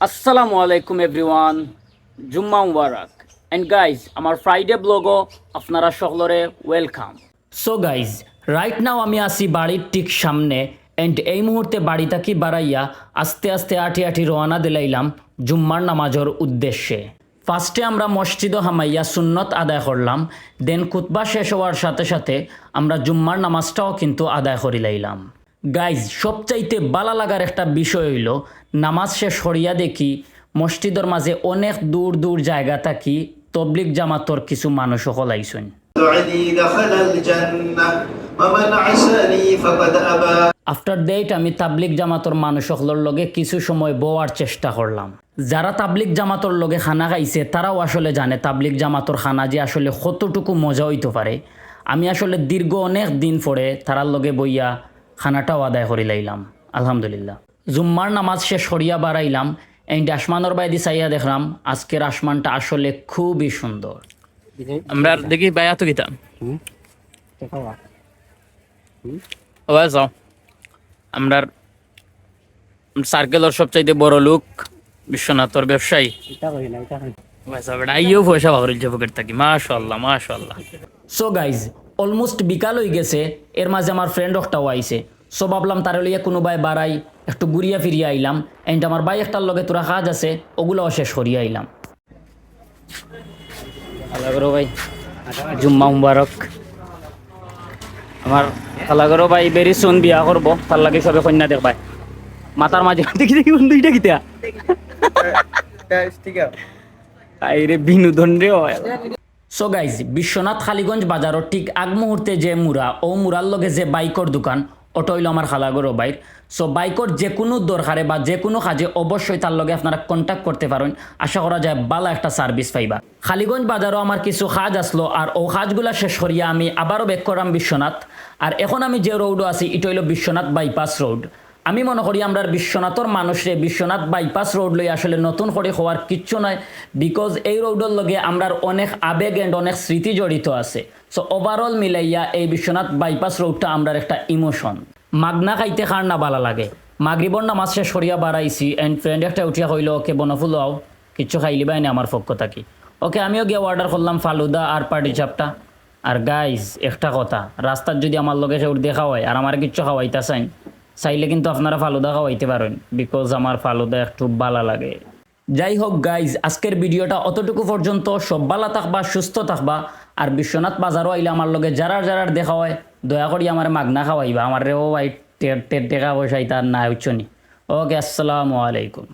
আসসালামু আলাইকুম এভরিওয়ান, জুম্মা মুবারক। এন্ড গাইজ, আমার ফ্রাইডে ব্লগও আপনারা সকলরে welcome. So guys, right now আমি আছি বাড়ির ঠিক সামনে। এন্ড এই মুহূর্তে বাড়ি থাকি বাড়াইয়া আস্তে আস্তে আঠি আঠি রওনা দিলাইলাম জুম্মার নামাজের উদ্দেশ্যে। ফার্স্টে আমরা মসজিদও হামাইয়া সুন্নত আদায় করলাম, দেন খুতবা শেষ হওয়ার সাথে সাথে আমরা জুম্মার নামাজটাও কিন্তু আদায় করিলাইলাম। গাইজ, সবচাইতে বালা লাগার একটা বিষয় হইল নামাজ শেষ হরিয়া দেখি মসজিদের মাঝে অনেক দূর দূর জায়গা থাকি তবলিগ জামাতর কিছু মানুষ সকল আইসুন। আফটার দ্যাট আমি তাবলিগ জামাতর মানুষ সকলের লগে কিছু সময় বওয়ার চেষ্টা করলাম। যারা তাবলিগ জামাতর লগে খানা খাইছে তারাও আসলে জানে তাবলিগ জামাতর খানা যে আসলে কতটুকু মজা হইতে পারে। আমি আসলে দীর্ঘ অনেক দিন পরে তারার লগে বইয়া খানাটাও আদায় করি লাইলাম আলহামদুলিল্লাহ। জুম্মার নামাজ শেষ করিয়া বাড়াইলাম। এন্ড আসমানের বাইদি চাইয়া দেখলাম আজকের আসমানটা আসলে খুবই সুন্দর। আমরা দেখি বাইয়া তো গীতা আমরা সার্কেলের সবচাইতে বড় লোক বিশ্বনাথর ব্যবসায়ী আইও পয়সা ভাবরিলছে পকেট থাকি। মাশাআল্লাহ মাশাআল্লাহ। সো গাইজ, অলমোস্ট বিকাল হয়ে গেছে। এর মাঝে আমার ফ্রেন্ড একটাও আইছে। সো ভাবলাম তার লিয়ে কোনো ভাই বাড়াই একটু ঘুরিয়া ফিরিয়া আইলাম। এন্ড আমার ভাই একটার লগে তোরা কাজ আছে, ওগুলোও শেষ করিয়া আইলাম। খালাগরো ভাই, জুম্মা মুবারক। আমার খালাগরো ভাই বেরি সুন বিয়া করবো, তার লাগে সবে কন্যা দেখবাই। মাতার মাঝে দেখি দেখি দুইটা কিতা আইরে বিনোদন রে। সো গাইজ, বিশ্বনাথ খালিগঞ্জ বাজারও ঠিক আগ মুহূর্তে যে মুরা ও মুরার লগে যে বাইকর দোকান, ওটা হইল আমার খালাগরো বাইর। সো বাইকর যে কোনো দরকারে বা যে কোনো কাজে অবশ্যই তার লগে আপনারা কন্ট্যাক্ট করতে পারেন। আশা করা যায় ভালো একটা সার্ভিস পাইবা। খালিগঞ্জ বাজারও আমার কিছু কাজ আসলো, আর ও কাজগুলা শেষ করিয়া আমি আবারও ব্যাক করলাম বিশ্বনাথ। আর এখন আমি যে রোডও আছি এটা হইল বিশ্বনাথ বাইপাস রোড। আমি মনে করি আমরা বিশ্বনাথর মানুষে বিশ্বনাথ বাইপাস রোড লই আসলে নতুন করে হওয়ার কিচ্ছু নয়, বিকজ এই রোডের লগে আমরা অনেক আবেগ এন্ড অনেক স্মৃতি জড়িত আছে। সো ওভারঅল মিলাইয়া এই বিশ্বনাথ বাইপাস রোডটা আমরা একটা ইমোশন। মাগনা খাইতে খার না ভালো লাগে। মাগরিবর নামাজ শেষ করিয়া বাড়াইছি। এন্ড ফ্রেন্ড একটা উঠিয়া কইল, ওকে বনফুল আও কিচ্ছু খাইলি বাই না আমার পক্ষ থাকি। ওকে, আমিও গিয়ে অর্ডার করলাম ফালুদা আর পাটি চাপটা। আর গাইজ, একটা কথা, রাস্তার যদি আমার লগে কেউ দেখা হয় আর আমার কিচ্ছু খাওয়াইতে চাইলে কিন্তু আপনারা ফালুদা খাওয়াইতে পারেন, বিকজ আমার ফালুদা একটু ভালো লাগে। যাই হোক গাইজ, আজকের ভিডিওটা অতটুকু পর্যন্ত। সব ভালো থাকবা, সুস্থ থাকবা। আর বিশ্বনাথ বাজারও আইলে আমার লগে যারা যারা দেখা হয় দয়া করি আমার মাগনা খাওয়াইবা। আমার রেও ভাই টেকা পয়সাই তার না উচ্চনি। ওকে, আসসালামু আলাইকুম।